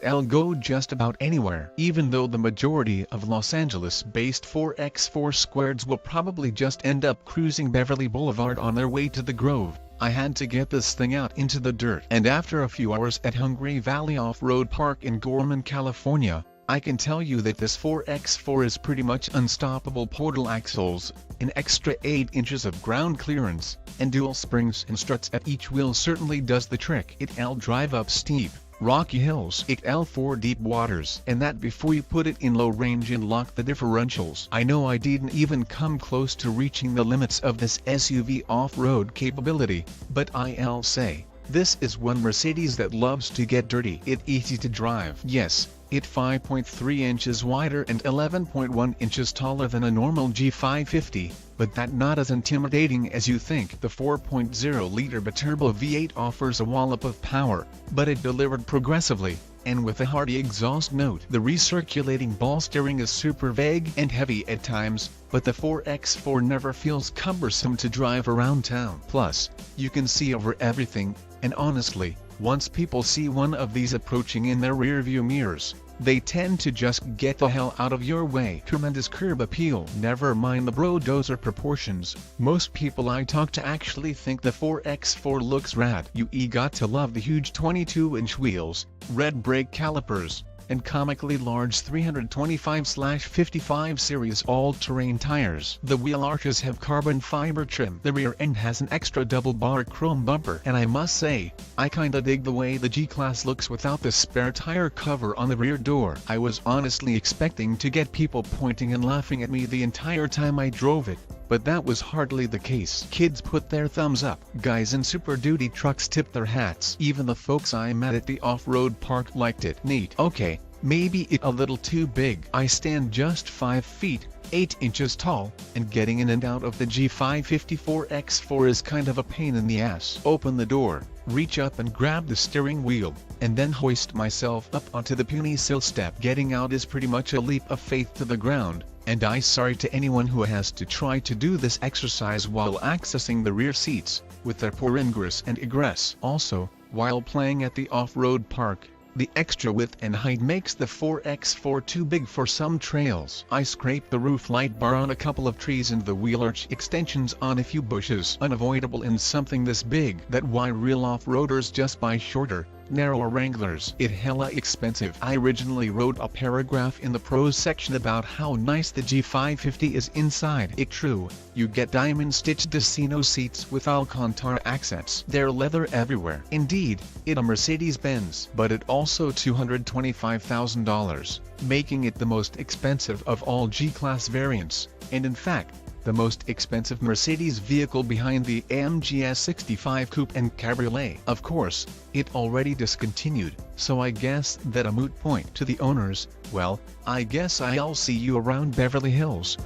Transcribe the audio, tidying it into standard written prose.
It'll go just about anywhere. Even though the majority of Los Angeles-based 4x4 squareds will probably just end up cruising Beverly Boulevard on their way to the Grove, I had to get this thing out into the dirt. And after a few hours at Hungry Valley Off-Road Park in Gorman, California, I can tell you that this 4x4 is pretty much unstoppable. Portal axles, an extra 8 inches of ground clearance, and dual springs and struts at each wheel certainly does the trick. It'll drive up steep, rocky hills. It'll for deep waters, and that before you put it in low range and lock the differentials. I know I didn't even come close to reaching the limits of this SUV off-road capability, but I'll say, this is one Mercedes that loves to get dirty. It's easy to drive. Yes, it's 5.3 inches wider and 11.1 inches taller than a normal G550, but that's not as intimidating as you think. The 4.0-liter biturbo V8 offers a wallop of power, but it delivered progressively, and with a hearty exhaust note. The recirculating ball steering is super vague and heavy at times, but the 4x4 never feels cumbersome to drive around town. Plus, you can see over everything, and honestly, once people see one of these approaching in their rearview mirrors, they tend to just get the hell out of your way. Tremendous curb appeal. Never mind the bulldozer proportions, most people I talk to actually think the 4x4 looks rad. You got to love the huge 22-inch wheels, red brake calipers, and comically large 325/55 series all-terrain tires. The wheel arches have carbon fiber trim. The rear end has an extra double-bar chrome bumper. And I must say, I kinda dig the way the G-Class looks without the spare tire cover on the rear door. I was honestly expecting to get people pointing and laughing at me the entire time I drove it, but that was hardly the case. Kids put their thumbs up. Guys in Super Duty trucks tipped their hats. Even the folks I met at the off-road park liked it. Neat. Okay, maybe it's a little too big. I stand just 5 feet, 8 inches tall, and getting in and out of the G550 4x4 is kind of a pain in the ass. Open the door, reach up and grab the steering wheel, and then hoist myself up onto the puny sill step. Getting out is pretty much a leap of faith to the ground, and I'm sorry to anyone who has to try to do this exercise while accessing the rear seats, with their poor ingress and egress. Also, while playing at the off-road park, the extra width and height makes the 4x4 too big for some trails. I scraped the roof light bar on a couple of trees and the wheel arch extensions on a few bushes. Unavoidable in something this big. That why real off-roaders just buy shorter, narrower Wranglers. It hella expensive. I originally wrote a paragraph in the pros section about how nice the G550 is inside. It's true, you get diamond-stitched Decino seats with Alcantara accents. They're leather everywhere. Indeed, it's a Mercedes-Benz, but it also $225,000, making it the most expensive of all G-Class variants, and in fact, the most expensive Mercedes vehicle behind the AMG S65 Coupe and Cabriolet. Of course, it already discontinued, so I guess that a moot point to the owners. Well, I guess I'll see you around Beverly Hills.